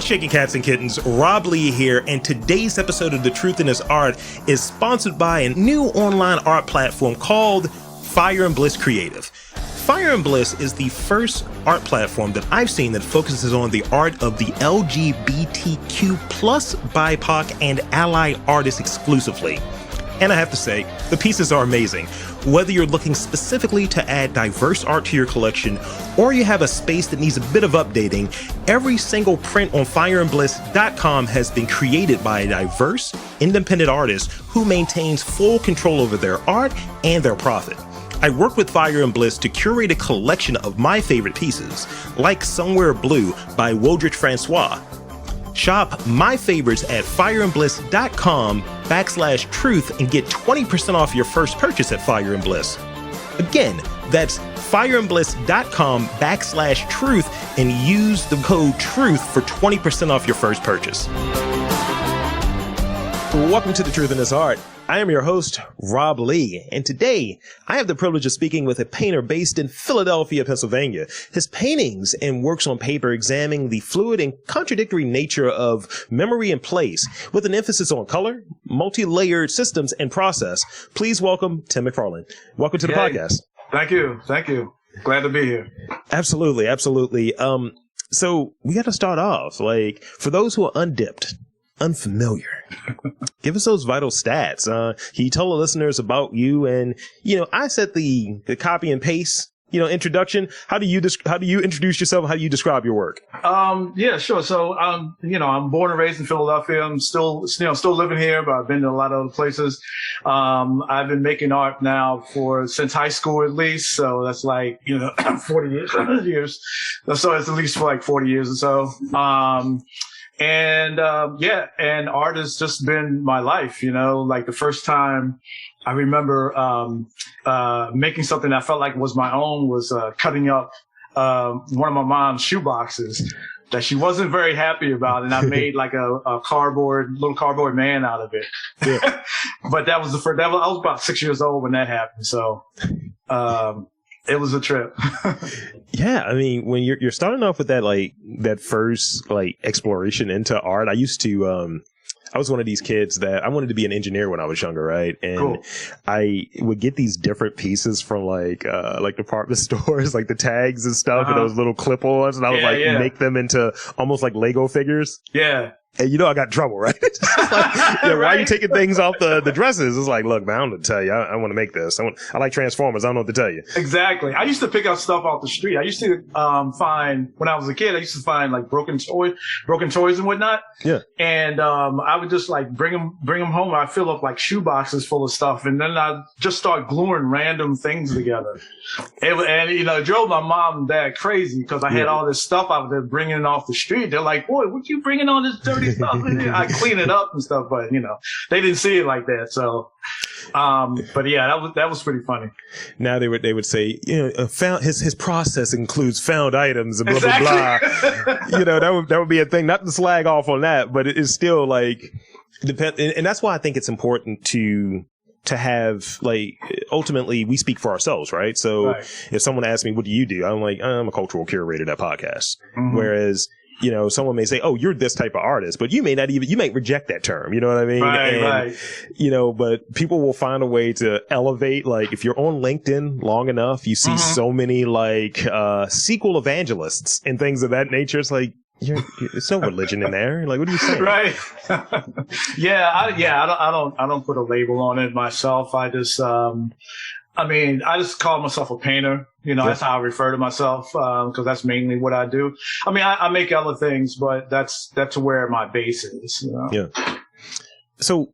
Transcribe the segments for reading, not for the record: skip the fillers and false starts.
What's shaking, cats and kittens? Rob Lee here, and today's episode of The Truth in This Art is sponsored by a new online art platform called Fire and Bliss Creative. Fire and Bliss is the first art platform that I've seen that focuses on the art of the LGBTQ plus BIPOC and ally artists exclusively. And I have to say, the pieces are amazing. Whether you're looking specifically to add diverse art to your collection, or you have a space that needs a bit of updating, every single print on fireandbliss.com has been created by a diverse, independent artist who maintains full control over their art and their profit. I work with Fire and Bliss to curate a collection of my favorite pieces, like Somewhere Blue by Wodrich Francois. Shop my favorites at fireandbliss.com/truth and get 20% off your first purchase at Fire and Bliss. Again, that's fireandbliss.com/truth and use the code TRUTH for 20% off your first purchase. Welcome to The Truth in This Art. I am your host, Rob Lee, and today I have the privilege of speaking with a painter based in Philadelphia, Pennsylvania. His paintings and works on paper examine the fluid and contradictory nature of memory and place, with an emphasis on color, multi-layered systems, and process. Please welcome Tim McFarlane. Welcome to the podcast. Thank you. Glad to be here. Absolutely. So we got to start off, for those who are unfamiliar, give us those vital stats. Can you tell the listeners about you? And, I said the copy and paste, introduction. How do you introduce yourself? How do you describe your work? Yeah, sure. So, I'm born and raised in Philadelphia. I'm still living here, but I've been to a lot of other places. I've been making art now since high school at least. So that's 40 years. So it's at least for 40 years or so. And art has just been my life, the first time I remember, making something that I felt like was my own was, cutting up, one of my mom's shoe boxes that she wasn't very happy about. And I made a little cardboard man out of it. Yeah. But that was I was about 6 years old when that happened. So, it was a trip. Yeah, I mean, when you're starting off with that first exploration into art, I used to I was one of these kids that I wanted to be an engineer when I was younger, right? And cool. I would get these different pieces from department stores, the tags and stuff, and those little clip-ons, and I would make them into almost like Lego figures. Yeah. And I got in trouble, right? It's just right? Why are you taking things off the dresses? It's like, look, man, I don't know what to tell you. I want to make this. I like Transformers. I don't know what to tell you. Exactly. I used to pick up stuff off the street. I used to find, when I was a kid, I used to find broken toys and whatnot. Yeah. And I would just bring them home. I'd fill up shoe boxes full of stuff, and then I'd just start gluing random things together. It drove my mom and dad crazy because I had all this stuff out there bringing it off the street. They're like, boy, what you bringing all this dirty stuff? I clean it up and stuff, but they didn't see it like that. So, but yeah, that was pretty funny. Now they would say, found his process includes found items and blah exactly. blah blah. that would be a thing. Not to slag off on that, but it is still depend. And that's why I think it's important to have ultimately we speak for ourselves, right? So right. If someone asks me, what do you do? I'm like, I'm a cultural curator that podcast. Mm-hmm. Whereas someone may say, oh, you're this type of artist, but you may reject that term. You know what I mean? Right. But people will find a way to elevate. If you're on LinkedIn long enough, you see so many sequel evangelists and things of that nature. It's there's no religion in there. What are you saying? Right. I don't put a label on it myself. I just call myself a painter. That's how I refer to myself, because that's mainly what I do. I make other things, but that's where my base is. Yeah. So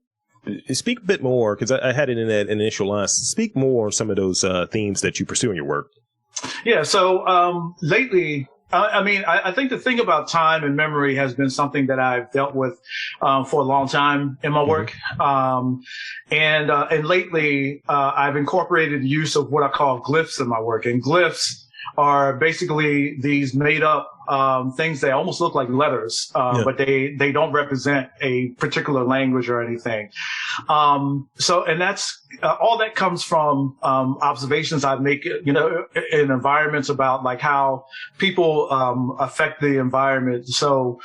speak a bit more, because I had it in that initial line. Speak more on some of those themes that you pursue in your work. Yeah. So lately, I think the thing about time and memory has been something that I've dealt with for a long time in my work. And lately, I've incorporated the use of what I call glyphs in my work. And glyphs are basically these made up things that almost look like letters, but they don't represent a particular language or anything. And that's all that comes from observations I make, in environments about like how people affect the environment. So,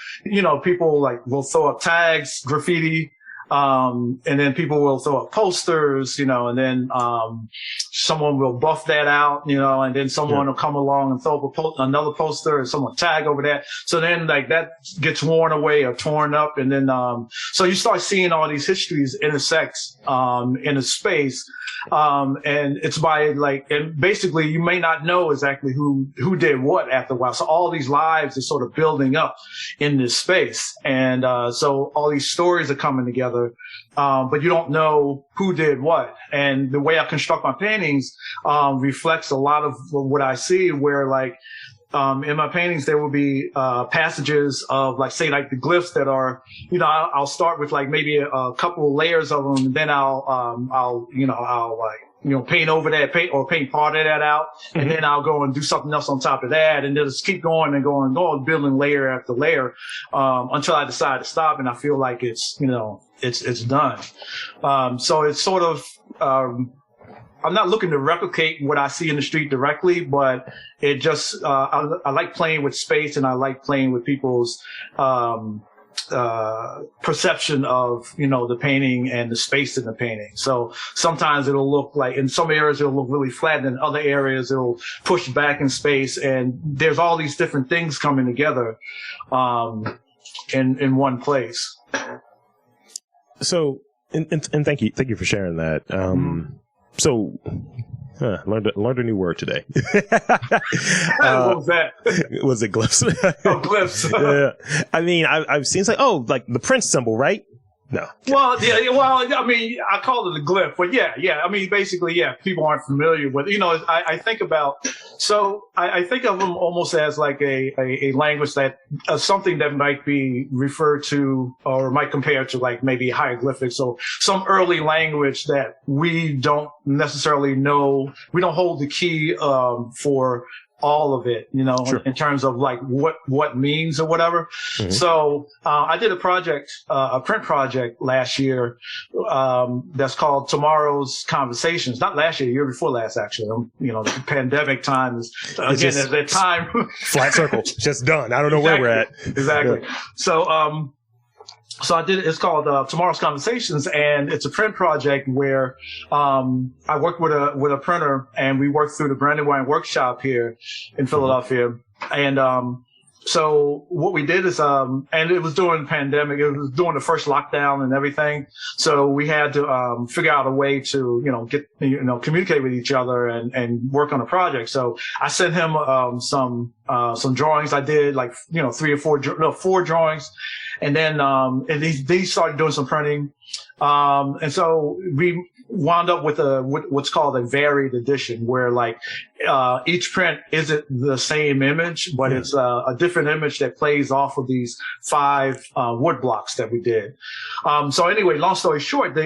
people like will throw up tags, graffiti. And then people will throw up posters, and then someone will buff that out, and then someone will come along and throw up another poster and someone tag over that. So then like that gets worn away or torn up. And then so you start seeing all these histories intersect in a space. And it's by and basically you may not know exactly who did what after a while. So all these lives are sort of building up in this space. And so all these stories are coming together. But you don't know who did what. And the way I construct my paintings reflects a lot of what I see, where in my paintings, there will be passages of say the glyphs that are, I'll start with maybe a couple of layers of them, and then I'll paint over that, paint part of that out, and then I'll go and do something else on top of that, and just keep going and going and going, building layer after layer, until I decide to stop and I feel like it's done. So it's sort of, I'm not looking to replicate what I see in the street directly, but it just, I like playing with space, and I like playing with people's, perception of, the painting and the space in the painting. So sometimes it'll look in some areas it'll look really flat, and in other areas it'll push back in space. And there's all these different things coming together, in one place. So, and thank you for sharing that. So, learned a new word today. What was that? Was it glyphs? Oh, glyphs. Yeah. I mean, I've seen like the Prince symbol, right? No. Well, yeah. Well, I mean, I call it a glyph, but yeah. I mean, basically, people aren't familiar with. I think about. So I think of them almost as like a language that something that might be referred to or might compare to maybe hieroglyphics, or some early language that we don't necessarily know. We don't hold the key for all of it, Sure. In terms of what means or whatever. Mm-hmm. So I did a print project last year that's called Tomorrow's Conversations. Not last year before last, actually. The pandemic time is, again, at that time. Flat circle, just done. I don't know where we're at. Exactly. Yeah. So I did. It's called Tomorrow's Conversations, and it's a print project where I worked with a printer, and we worked through the Brandywine workshop here in Philadelphia. And so what we did is, and it was during the pandemic. It was during the first lockdown and everything. So we had to figure out a way to get communicate with each other and work on a project. So I sent him some drawings. I did 3 or 4 drawings. And then, they started doing some printing. And so we wound up with what's called a varied edition, where each print isn't the same image, but it's a different image that plays off of these 5 wood blocks that we did. So anyway, long story short,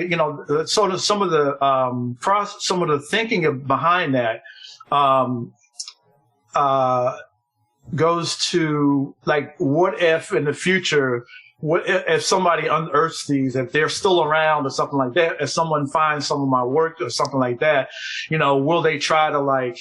sort of some of the thinking behind that, goes to what if in the future, what if somebody unearths these, if they're still around or something like that, if someone finds some of my work or something like that, will they try to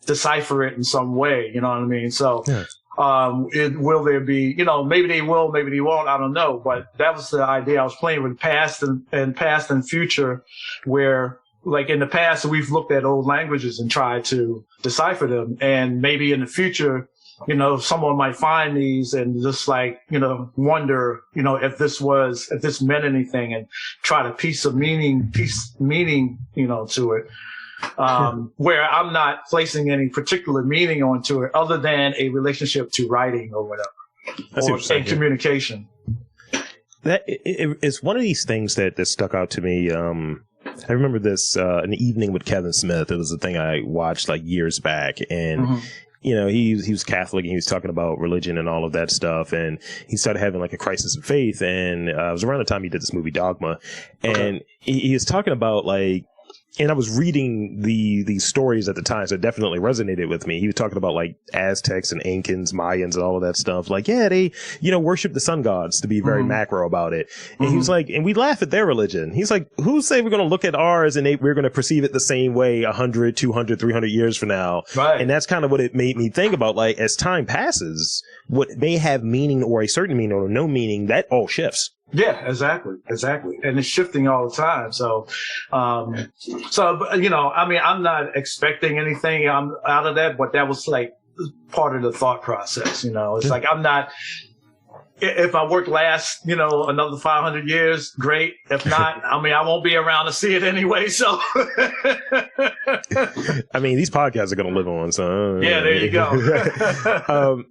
decipher it in some way? You know what I mean? So, yeah. Will there be, maybe they will, maybe they won't, I don't know. But that was the idea I was playing with, past and future, where in the past, we've looked at old languages and tried to decipher them. And maybe in the future, someone might find these and just wonder, if this meant anything, and try to piece meaning, to it. Where I'm not placing any particular meaning onto it other than a relationship to writing or whatever, and communication. That it's one of these things that stuck out to me. I remember this, An Evening with Kevin Smith. It was a thing I watched years back, and he was Catholic, and he was talking about religion and all of that stuff, and he started having a crisis of faith, and it was around the time he did this movie Dogma, and he was talking about and I was reading these stories at the time, so it definitely resonated with me. He was talking about like Aztecs and Incans, Mayans, and all of that stuff. Like, yeah, they, worship the sun gods, to be very macro about it. And he was like, and we laugh at their religion. He's like, who say we're going to look at ours and we're going to perceive it the same way 100, 200, 300 years from now? Right. And that's kind of what it made me think about. Like, as time passes, what may have meaning or a certain meaning or no meaning, that all shifts. Yeah, exactly. And it's shifting all the time. So, I'm not expecting anything out of that, but that was like part of the thought process. It's like, I'm not, if my work lasts, another 500 years, great. If not, I won't be around to see it anyway. So, these podcasts are going to live on. So, yeah, there you go.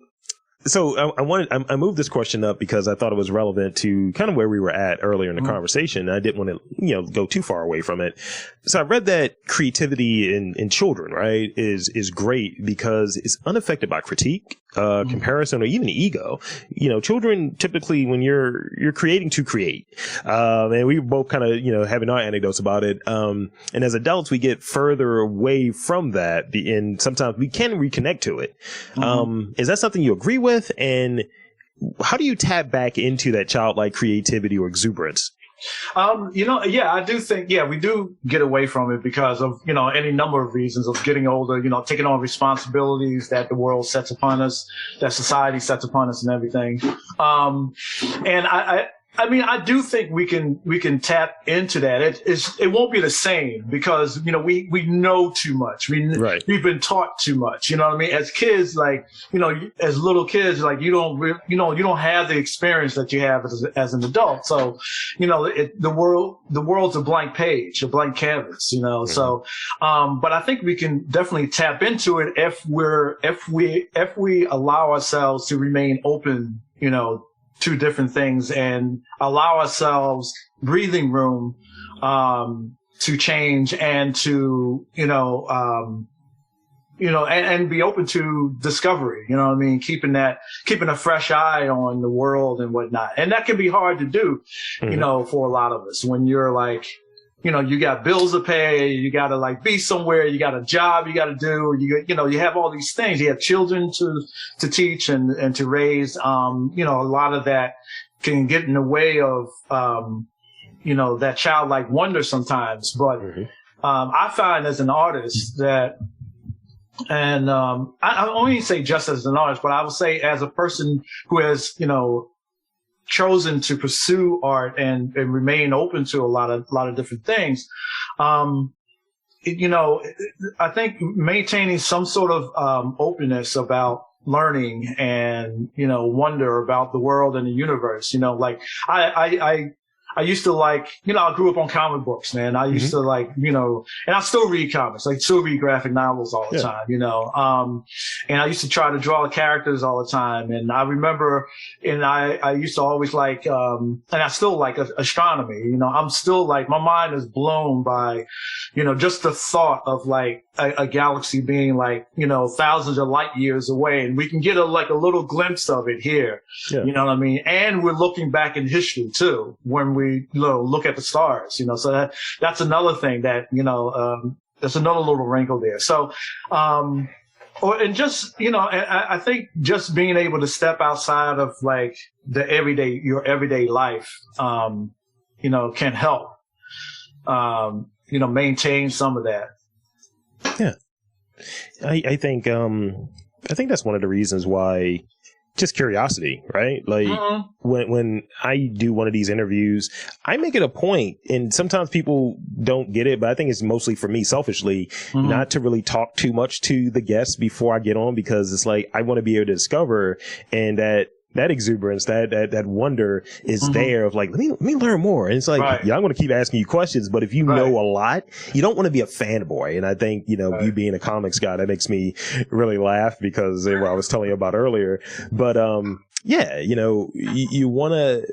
So I moved this question up because I thought it was relevant to kind of where we were at earlier in the conversation. I didn't want to, go too far away from it. So I read that creativity in children, right, is great because it's unaffected by critique, comparison, or even ego. Children typically, when you're creating to create, and we both kind of, having our anecdotes about it. And as adults, we get further away from that, and sometimes we can reconnect to it. Is that something you agree with? And how do you tap back into that childlike creativity or exuberance? I do think, we do get away from it because of, any number of reasons of getting older, taking on responsibilities that the world sets upon us, that society sets upon us and everything. And I do think we can tap into that. It won't be the same because, we know too much. We've been taught too much. You know what I mean? As kids, like, as little kids, like, you don't have the experience that you have as an adult. So, the world's a blank page, a blank canvas, so, but I think we can definitely tap into it if we allow ourselves to remain open, to different things and allow ourselves breathing room to change and to and be open to discovery. Keeping a fresh eye on the world and whatnot. And that can be hard to do, for a lot of us when you're like, you got bills to pay, you got to like be somewhere, you got a job you got to do, you have all these things, you have children to teach and to raise. A lot of that can get in the way of, that childlike wonder sometimes. But, I find as an artist that, and, I only say just as an artist, but I would say as a person who has, chosen to pursue art and remain open to a lot of different things. I think maintaining some sort of openness about learning and, wonder about the world and the universe, I used to like, I grew up on comic books, man. I used to like, and I still read comics, like still read graphic novels all the time, and I used to try to draw the characters all the time. And I remember, and I used to always like, and I still like astronomy, I'm still like, my mind is blown by, just the thought of like a galaxy being like, thousands of light years away. And we can get a little glimpse of it here, you know what I mean? And we're looking back in history too, when we look at the stars, so that's another thing that, there's another little wrinkle there. So, and I think just being able to step outside of like your everyday life, can help, maintain some of that. Yeah. I think that's one of the reasons why, just curiosity, right? Like when I do one of these interviews, I make it a point, and sometimes people don't get it, but I think it's mostly for me selfishly, not to really talk too much to the guests before I get on, because it's like, I want to be able to discover, and that exuberance, that wonder is there of like, let me learn more. And it's like, I'm going to keep asking you questions, but if you know a lot, you don't want to be a fanboy. And I think, you being a comics guy, that makes me really laugh because what I was telling you about earlier. But, you want to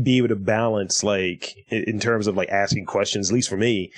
be able to balance, like, in terms of like asking questions, at least for me,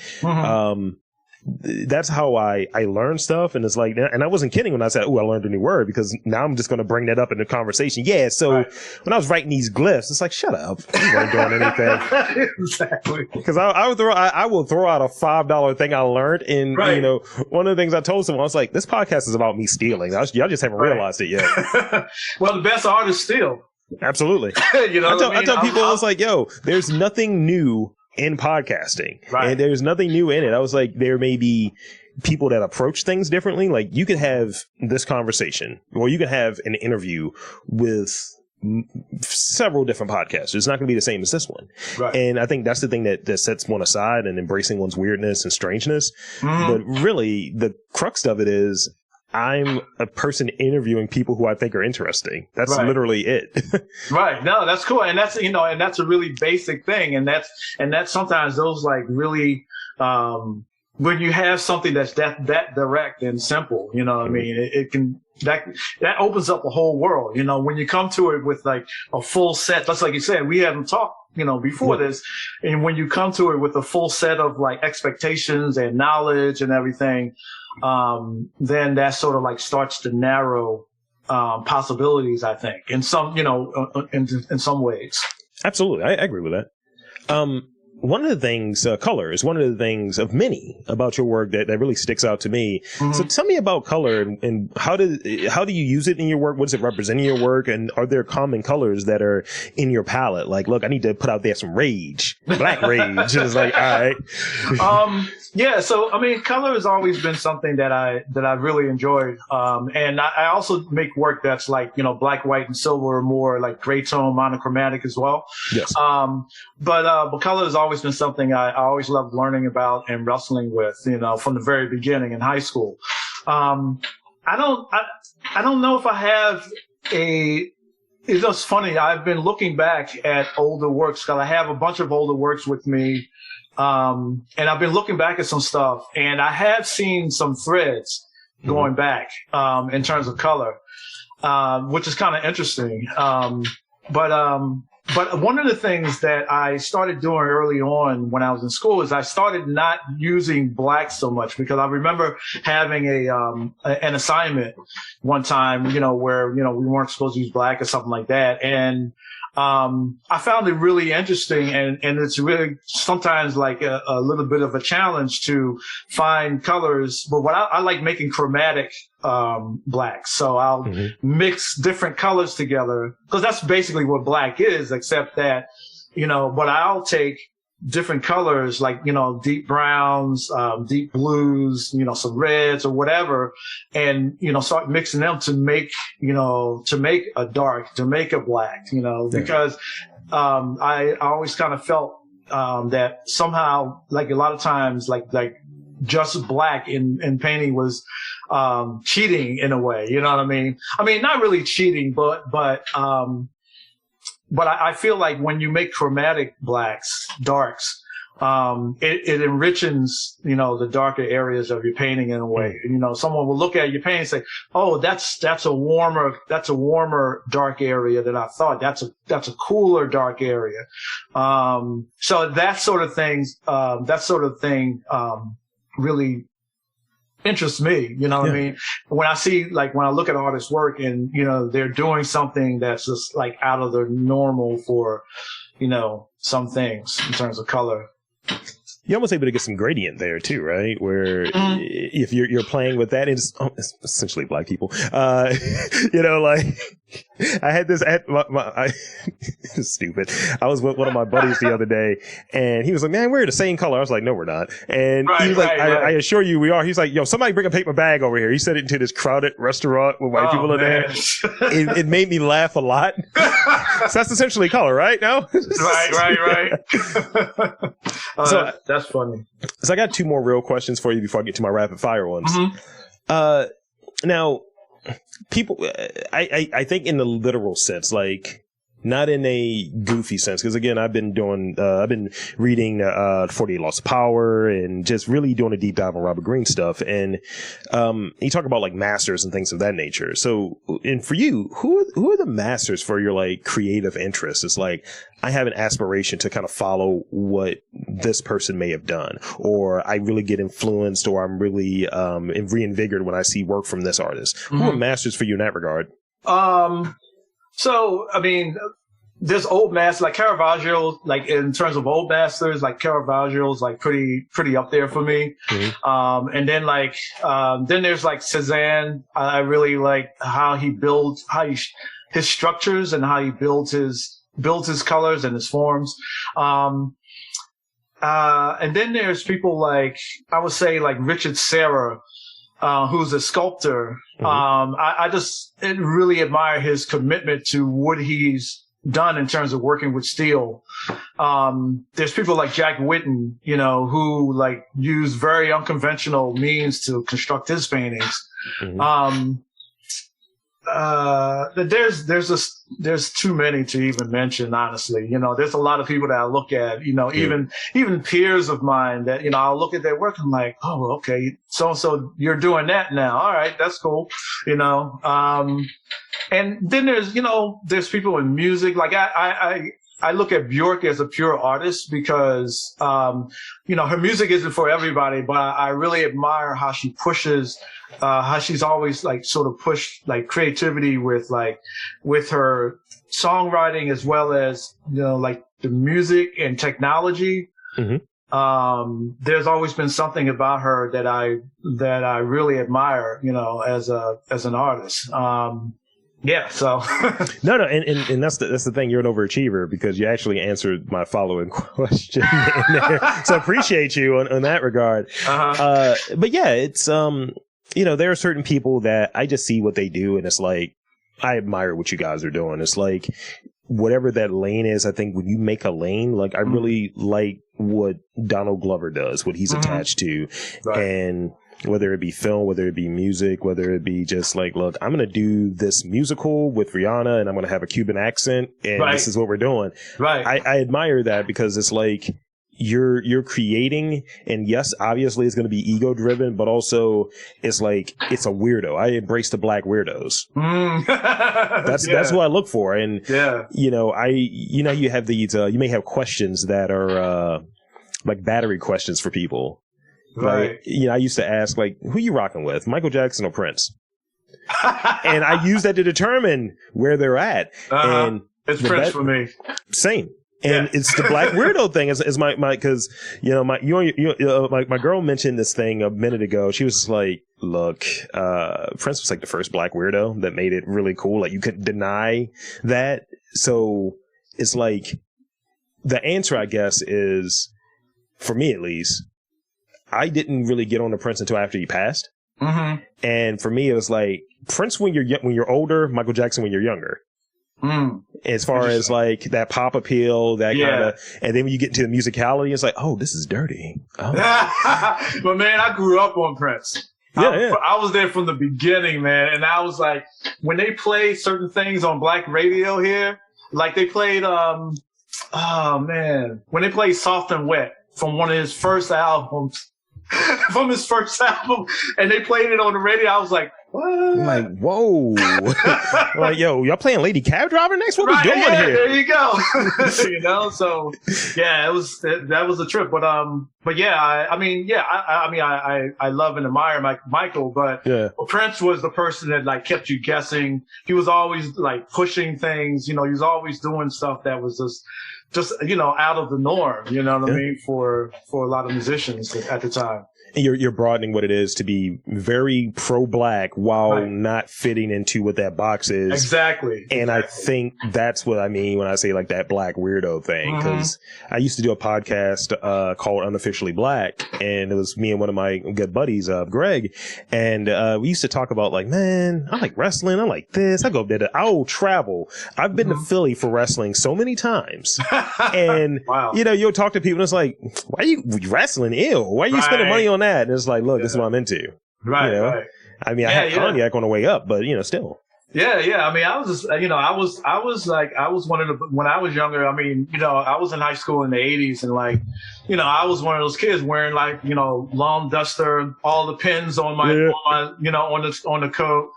that's how I learn stuff. And it's like, and I wasn't kidding when I said, oh, I learned a new word, because now I'm just going to bring that up in the conversation. Yeah. So when I was writing these glyphs, it's like, shut up. You weren't doing anything. Exactly. Because I will throw out a $5 thing I learned. And, you know, one of the things I told someone, I was like, this podcast is about me stealing. Y'all just haven't realized it yet. Well, the best artists steal. Absolutely. You know, I tell people, it's like, yo, there's nothing new in podcasting, and there's nothing new in it. I was like, there may be people that approach things differently. Like, you could have this conversation, or you could have an interview with several different podcasts. It's not going to be the same as this one. And I think that's the thing that sets one aside, and embracing one's weirdness and strangeness. But really, the crux of it is, I'm a person interviewing people who I think are interesting. That's literally it. No, that's cool. And that's, you know, and that's a really basic thing. And that's sometimes those like really, when you have something that's that direct and simple, you know what I mean? It can, that opens up a whole world. You know, when you come to it with like a full set, that's like you said, we haven't talked, you know, before this. And when you come to it with a full set of like expectations and knowledge and everything, then that sort of like starts to narrow possibilities, I think, in some, you know, in some ways. Absolutely. I agree with that. One of the things, color is one of the things of many about your work that really sticks out to me. So tell me about color, and how do you use it in your work? What does it represent in your work? And are there common colors that are in your palette? Like, look, I need to put out there some rage, black rage. And it's like, all right. Yeah. So, I mean, color has always been something that I really enjoyed. And I also make work that's like, you know, black, white, and silver, more like gray tone, monochromatic as well. Yes. But color has always been something I always loved learning about and wrestling with, you know, from the very beginning in high school. I don't know if I have it's just funny. I've been looking back at older works, because I have a bunch of older works with me. And I've been looking back at some stuff, and I have seen some threads going back, in terms of color, which is kind of interesting. But one of the things that I started doing early on when I was in school is I started not using black so much, because I remember having an assignment one time, you know, where, you know, we weren't supposed to use black or something like that. And I found it really interesting, and it's really sometimes like a little bit of a challenge to find colors. But what I like making chromatic blacks. So I'll mix different colors together, because that's basically what black is, except that, you know, but I'll take different colors, like, you know, deep browns, deep blues, you know, some reds or whatever, and, you know, start mixing them to make, you know, to make a dark, to make a black, you know, because I always kind of felt that somehow, like a lot of times, like just black in painting was cheating in a way, you know what I mean? I mean, not really cheating, but I feel like when you make chromatic blacks, darks, it enriches, you know, the darker areas of your painting in a way. You know, someone will look at your painting and say, "Oh, that's a warmer dark area than I thought. That's a cooler dark area." So that sort of thing really interests me, you know what I mean? When I look at artists' work and, you know, they're doing something that's just like out of the normal for, you know, some things in terms of color. You're almost able to get some gradient there too, right? Where if you're playing with that, it's essentially black people. You know, like I had stupid. I was with one of my buddies the other day, and he was like, "Man, we're the same color." I was like, "No, we're not." And he was like, I assure you we are. He's like, "Yo, somebody bring a paper bag over here." He said it into this crowded restaurant with white people in there. It made me laugh a lot. So that's essentially color, right? No? Right. So that's funny. So I got two more real questions for you before I get to my rapid fire ones. Now, people, I think in the literal sense, like Not in a goofy sense, because again, I've been reading 48 Laws of Power and just really doing a deep dive on Robert Greene stuff. And you talk about like masters and things of that nature. So, and for you, who are the masters for your like creative interests? It's like, I have an aspiration to kind of follow what this person may have done, or I really get influenced, or I'm really reinvigorated when I see work from this artist. Who are masters for you in that regard? So, I mean, there's old masters like Caravaggio, like in terms of old masters, like Caravaggio's like pretty up there for me. And then then there's like Cézanne. I really like how he builds, his structures and how he builds his colors and his forms. And then there's people like, I would say like Richard Serra, who's a sculptor. I just really admire his commitment to what he's done in terms of working with steel. There's people like Jack Whitten, who like use very unconventional means to construct his paintings. There's too many to even mention, honestly. There's a lot of people that I look at, even peers of mine that, I'll look at their work and I'm like, oh, okay, so you're doing that now. All right, that's cool. And then there's people in music. Like I look at Björk as a pure artist because, her music isn't for everybody, but I really admire how she pushes, how she's always like sort of pushed like creativity with her songwriting as well as, like the music and technology. There's always been something about her that I really admire, as an artist. Yeah, so no, and that's the thing. You're an overachiever because you actually answered my following question in there. So I appreciate you on that regard. But yeah, it's there are certain people that I just see what they do, and it's like I admire what you guys are doing. It's like whatever that lane is. I think when you make a lane, like I really like what Donald Glover does, what he's attached to, and whether it be film, whether it be music, whether it be just like, look, I'm going to do this musical with Rihanna and I'm going to have a Cuban accent and this is what we're doing. I admire that because it's like you're creating, and yes, obviously it's going to be ego driven, but also it's like, it's a weirdo. I embrace the black weirdos. That's what I look for. And, you have these, you may have questions that are, like battery questions for people. Like, I used to ask, like, who you rocking with, Michael Jackson or Prince? And I use that to determine where they're at. And it's Prince for me. Same. And it's the black weirdo thing is my, cause, my girl mentioned this thing a minute ago. She was just like, look, Prince was like the first black weirdo that made it really cool. Like you couldn't deny that. So it's like the answer, I guess, is, for me at least, I didn't really get on to Prince until after he passed. And for me, it was like Prince when you're older, Michael Jackson when you're younger. As far as like that pop appeal, that kind of, and then when you get into the musicality, it's like, oh, this is dirty. Oh. But man, I grew up on Prince. I was there from the beginning, man. And I was like, when they play certain things on black radio here, like they played, when they played Soft and Wet from one of his first albums, and they played it on the radio, I was like, what? I'm like, whoa. Like, yo, y'all playing Lady Cab Driver next? What we doing here? There you go. So yeah, that was a trip. But yeah, I love and admire Michael, but Prince was the person that like kept you guessing. He was always like pushing things, he was always doing stuff that was just out of the norm, you know what I mean, for a lot of musicians at the time. And you're broadening what it is to be very pro-black while not fitting into what that box is. Exactly. And I think that's what I mean when I say like that black weirdo thing. Because I used to do a podcast called Unofficially Black, and it was me and one of my good buddies, Greg, and we used to talk about like, man, I like wrestling, I like this, I go there, I'll travel. I've been to Philly for wrestling so many times, and you'll talk to people and it's like, why are you wrestling? Ew, why are you spending money on that? And it's like, look, this is what I'm into. Right. I mean, I had cognac on the way up, but still. Yeah. I mean, I was just, I was one of the, when I was younger, I mean, I was in high school in the 80s and like, I was one of those kids wearing like, long duster, all the pins on my, on the coat.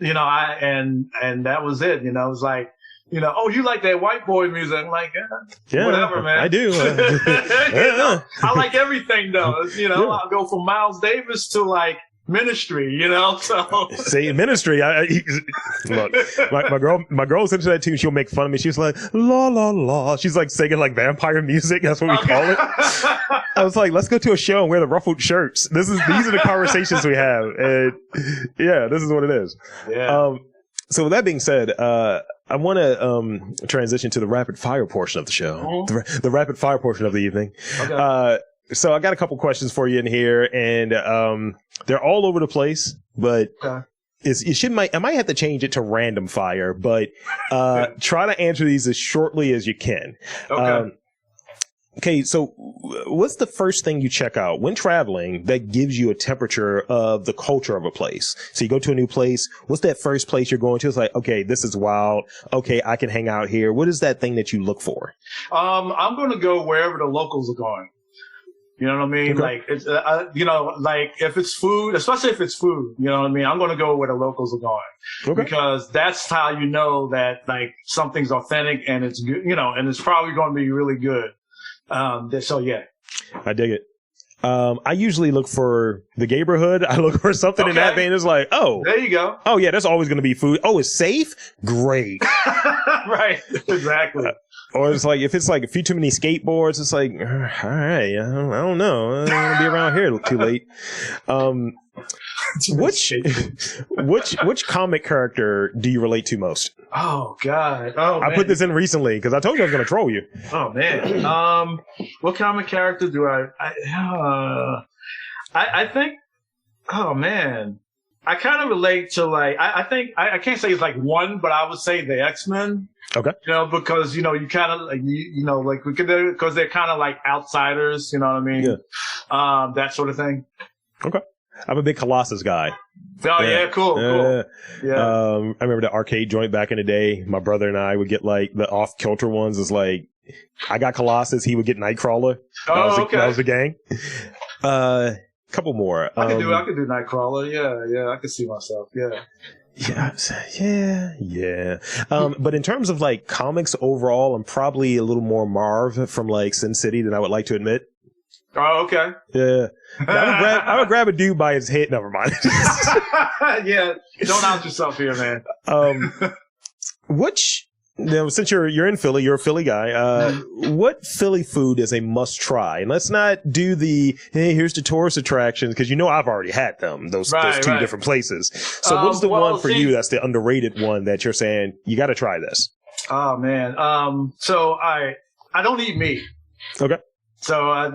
And that was it, it was like, oh, you like that white boy music? I'm like, yeah, whatever, man. I do. I like everything though. I'll go from Miles Davis to like Ministry, so. Say Ministry. Look, my girl's into that too. She'll make fun of me. She's like, la, la, la. She's like singing like vampire music. That's what we call it. I was like, let's go to a show and wear the ruffled shirts. These are the conversations we have. And yeah, this is what it is. Yeah. So with that being said, I want to transition to the rapid fire portion of the show, the rapid fire portion of the evening. Okay. So I got a couple questions for you in here, and they're all over the place, but I might have to change it to random fire, but try to answer these as shortly as you can. Okay. Okay, so what's the first thing you check out when traveling that gives you a temperature of the culture of a place? So you go to a new place. What's that first place you're going to? It's like, okay, this is wild. Okay, I can hang out here. What is that thing that you look for? I'm going to go wherever the locals are going. You know what I mean? Okay. Like, it's, like if it's food, especially if it's food, you know what I mean? I'm going to go where the locals are going. Okay. Because that's how you know that like something's authentic and it's good, and it's probably going to be really good. So yeah. I dig it. I usually look for the neighborhood. I look for something in that vein. It's like, oh, there you go. Oh yeah, that's always going to be food. Oh, it's safe. Great. Right. Exactly. Or it's like, if it's like a few too many skateboards, it's like, all right, I don't know. I don't want to be around here too late. Which comic character do you relate to most? Oh God! Oh, I put this in recently because I told you I was going to troll you. Oh man! What comic character do I think? Oh man! I kind of relate to like I think I can't say it's like one, but I would say the X-Men. Okay. Because you kind of like like because they're kind of like outsiders. You know what I mean? Yeah. That sort of thing. Okay. I'm a big Colossus guy. Oh yeah, cool. Yeah. I remember the arcade joint back in the day. My brother and I would get like the off kilter ones. It's like I got Colossus, he would get Nightcrawler. Okay. That was the gang. Couple more. I could do Nightcrawler. Yeah. I could see myself. Yeah. Yeah. But in terms of like comics overall, I'm probably a little more Marv from like Sin City than I would like to admit. Oh, okay. Yeah. I would grab a dude by his head. Never mind. Yeah. Don't out yourself here, man. Since you're in Philly, you're a Philly guy. What Philly food is a must try? And let's not do the, hey, here's the tourist attractions, because I've already had them, those two different places. So what's the one for you that's the underrated one that you're saying, you got to try this? Oh, man. So I don't eat meat. Okay. So, I'm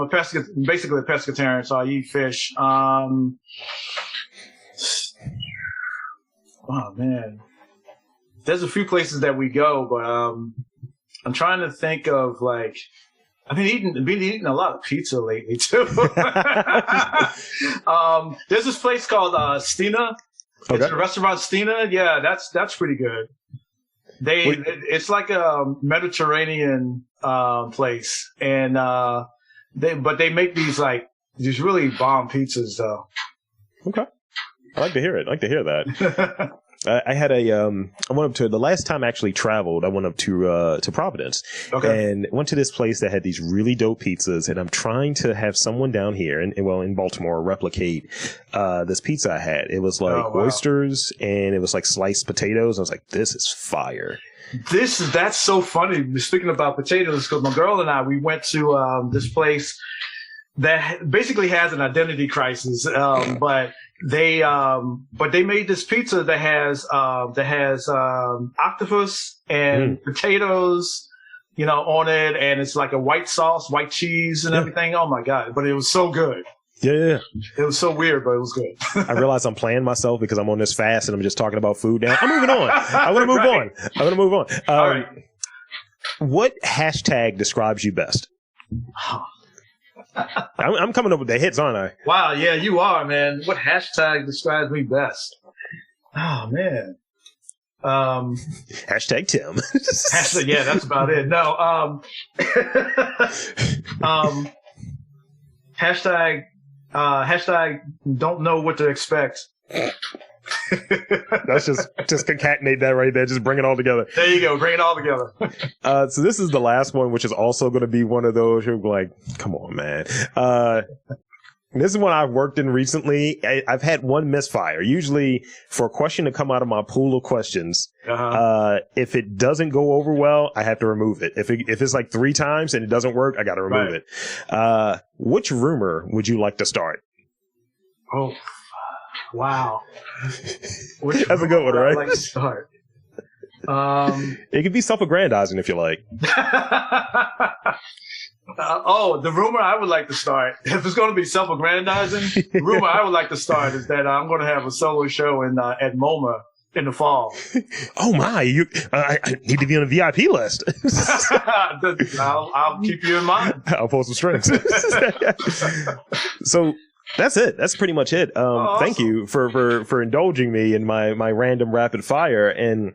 basically a pescatarian, so I eat fish. Oh, man. There's a few places that we go, but I'm trying to think of, like, I've been eating a lot of pizza lately, too. There's this place called Stina. Okay. It's a restaurant, Stina. Yeah, that's pretty good. It's like a Mediterranean place, and they make these really bomb pizzas though. Okay, I like to hear it. I like to hear that. I went up to the last time I actually traveled. I went up to Providence, and went to this place that had these really dope pizzas. And I'm trying to have someone down here in Baltimore replicate this pizza I had. It was like oysters and it was like sliced potatoes. I was like, this is fire. That's so funny. Speaking about potatoes, because my girl and we went to this place that basically has an identity crisis, but they made this pizza that has octopus and potatoes, on it, and it's like a white sauce, white cheese, and everything. Oh my God! But it was so good. Yeah. It was so weird, but it was good. I realize I'm playing myself because I'm on this fast and I'm just talking about food now. I'm moving on. I want to move on. All right. What hashtag describes you best? I'm coming up with the hits, aren't I? Wow, yeah, you are, man. What hashtag describes me best? Oh man. Hashtag Tim. Yeah, that's about it. No. Hashtag don't know what to expect. That's just concatenate that right there. Just bring it all together. There you go. Bring it all together. So this is the last one, which is also going to be one of those you're like, come on, man. This is one I've worked in recently. I've had one misfire. Usually for a question to come out of my pool of questions, if it doesn't go over well, I have to remove it. If it's like 3 times and it doesn't work, I got to remove it. Which rumor would you like to start? Oh, wow. That's a good one, right? I'd like to start. It could be self-aggrandizing if you like. The rumor I would like to start, if it's going to be self-aggrandizing, the rumor I would like to start is that I'm going to have a solo show at MoMA in the fall. Oh my! I need to be on a VIP list. I'll keep you in mind. I'll pull some strings. So that's it. That's pretty much it. Awesome. Thank you for indulging me in my random rapid fire. And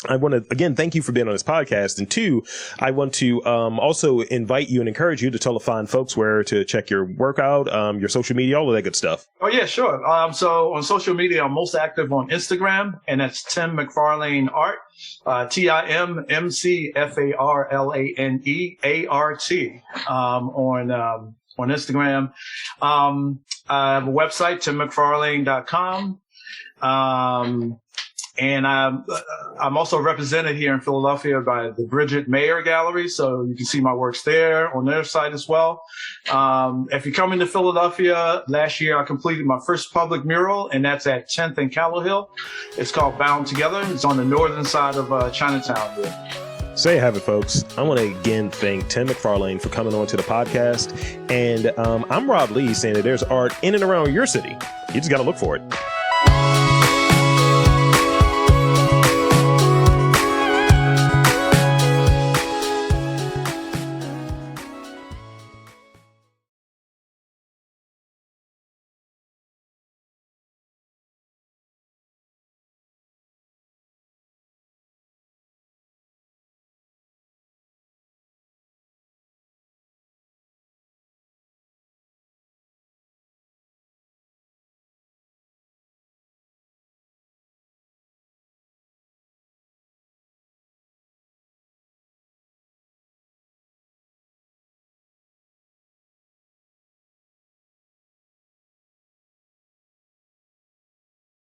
I want to, again, thank you for being on this podcast. And 2, I want to also invite you and encourage you to tell the fine folks where to check your workout, your social media, all of that good stuff. Oh, yeah, sure. So on social media, I'm most active on Instagram, and that's Tim McFarlane Art, TIMMCFARLANEART on Instagram. I have a website, timmcfarlane.com. And I'm also represented here in Philadelphia by the Bridget Mayer Gallery, so you can see my works there on their site as well. If you're coming to Philadelphia, last year I completed my first public mural, and that's at 10th and Callowhill. It's called Bound Together. It's on the northern side of Chinatown here. So there you have it, folks. I want to again thank Tim McFarlane for coming on to the podcast. And I'm Rob Lee saying that there's art in and around your city. You just got to look for it.